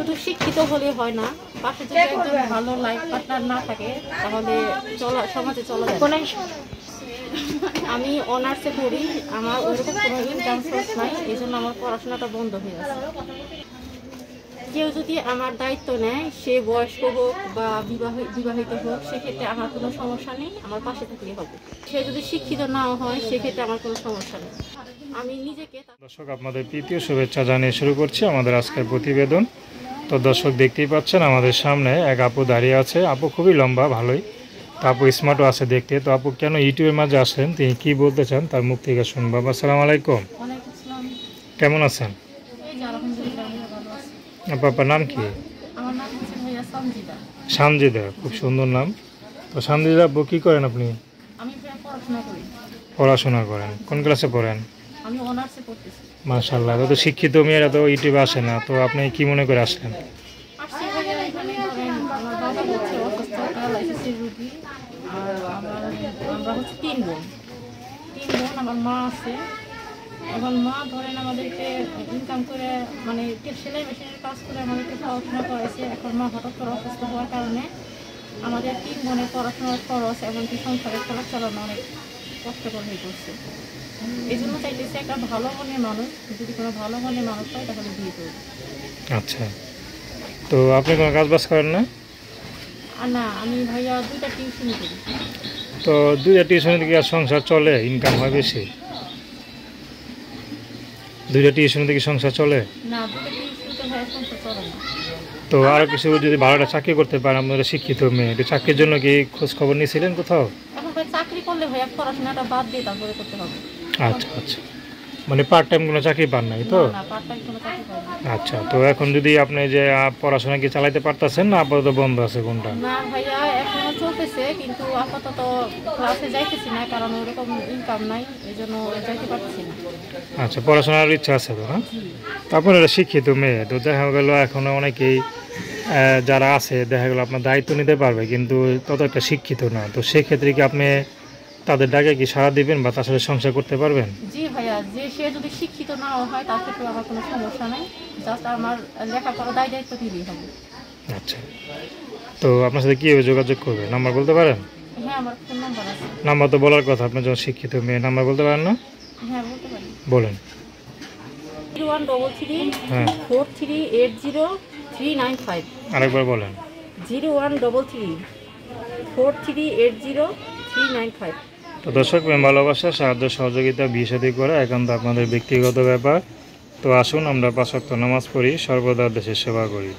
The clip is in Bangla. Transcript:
শুধু শিক্ষিত হলে হয় না, পাশে যদি একজন ভালো লাইফ পার্টনার না থাকে তাহলে সমাজে চলা যায় না। আমি অনার্সে পড়ি, আমার ওইরকম কোনো ইনকাম সোর্স নাই, এই জন্য আমার পড়াশোনাটা বন্ধ হয়ে আছে। কেউ যদি আমার দায়িত্ব নেয়, সে বয়স্ক হোক বা বিবাহিত হোক, সেক্ষেত্রে আমার কোনো সমস্যা নেই, আমার পাশে থাকলেই হবে। সে যদি শিক্ষিত নাও হয়, সেক্ষেত্রে আমার কোনো সমস্যা নেই। আমি নিজেকে। দর্শক, আপনাদের প্রীতি ও শুভেচ্ছা জানিয়ে শুরু করছি আমাদের আজকের প্রতিবেদন। তো দর্শক, দেখতেই পাচ্ছেন আমাদের সামনে এক আপু দাঁড়িয়ে আছে। আপু খুবই লম্বা, ভালোই। তো আপু স্মার্টও আছে দেখতে। তো আপু কেন ইউটিউবের মাঝে আসলেন, তিনি কি বলতে চান তার মুখ থেকে শুনবো। আসসালামু আলাইকুম, কেমন আছেন? আপনার নাম কি? আমার নাম হচ্ছে ভাইয়া সামজিদা। সামজিদা, খুব সুন্দর নাম। তো সামজিদা আপু, কী করেন আপনি? আমি পড়াশোনা করি। পড়াশোনা করেন? কোন ক্লাসে পড়েন? আমি অনার্সে পড়তেছি। মাশাআল্লাহ। তো শিক্ষিত মেয়েরা তো ইউটিউবে আসে না, তো আপনি কি মনে করে আসলেন? আসছি ভাইয়া, এখানে ধরেন আমার বাবা হচ্ছে অসুস্থ, প্যারালাইসিসের রোগী। আর আমরা হচ্ছে তিন বোন। আমার মা আছে। এখন মা ধরেন আমাদেরকে ইনকাম করে, মানে সেলাই মেশিনের কাজ করে আমাদেরকে পড়াশোনা করেছে। এখন মা হঠাৎ করে অসুস্থ হওয়ার কারণে আমাদের তিন বোনের পড়াশোনার খরচ, এমনকি সংসারের খরচ চালানো অনেক কষ্টকর হয়ে পড়ছে। এই জন্য চাইতেছি একটা ভালো মনের মানুষ, যদি কোনো ভালো মনের মানুষ হয় তাহলে বিয়ে করবে। আচ্ছা, তো আপনি কোনো কাজ বাজ করেন না? আর না, আমি ভাইয়া 2টা টিউশনি করি। তো 2টা টিউশনি থেকে আর সংসার চলে? ইনকাম হয় বেশি? 2টা টিউশনি থেকে সংসার চলে না? 2টা টিউশনিতে ভাইয়া সংসার চলে না। তো আরও কিছু যদি ভালো একটা চাকরি করতে পারেন, আপনারা শিক্ষিত মেয়ে, একটু চাকরির জন্য কি খোঁজ খবর নিয়েছিলেন কোথাও? এখন ভাই চাকরি করলে ভাইয়া পড়াশোনাটা বাদ দিয়ে তারপরে করতে হবে। আচ্ছা আচ্ছা, মানে পার্ট টাইম কোনো চাকরি পান নাই তো? না, পার্ট টাইম কোনো চাকরি পাই না। আচ্ছা, তো এখন যদি আপনি যে পড়াশোনা কি চালাইতে পারতেছেন না আপাতত বন্ধ আছে কোনটা? না ভাইয়া, এখনো চলতেছে, কিন্তু আপাতত ক্লাসে যাইতেছি না, কারণ ওরকম ইনকাম নাই, এই জন্য যাইতে পারতেছি না। আচ্ছা, পড়াশোনার ইচ্ছা আছে তো? না, তারপরে এটা শিক্ষিত মেয়ে, তো দেখা গেল এখন অনেকেই যারা আছে দেখা গেল আপনার দায়িত্ব নিতে পারবে, কিন্তু তত একটা শিক্ষিত না। তো সেক্ষেত্রে কি আপনি তাদের ডাকে কি সাড়া দিবেন বা তার সাথে সংসার করতে পারবেন? জি ভাইয়া, যে সে যদি শিক্ষিত নাও হয় তার ক্ষেত্রে আমার কোনো সমস্যা নাই, জাস্ট আমার লেখাপড়া দায়িত্ব দিলেই হবে। আচ্ছা, তো আপনার সাথে কীভাবে যোগাযোগ করবে, নাম্বার বলতে পারেন? হ্যাঁ, আমার ফোন নাম্বার আছে। নাম্বার তো বলার কথা, আপনার যখন শিক্ষিত মেয়ে, নাম্বার বলতে পারেন না? হ্যাঁ, বলতে পারি। বলেন। 0133 হ্যাঁ, 4380 395। আরেকবার বলেন। 0133 4380 395। তো দর্শক, প্রেম ভালোবাসা, সাহায্য সহযোগিতা, বিয়ে শাদী করা একান্ত আপনাদের ব্যক্তিগত ব্যাপার। তো আসুন আমরা 5 ওয়াক্ত নামাজ পড়ি, সর্বদা দেশের সেবা করি।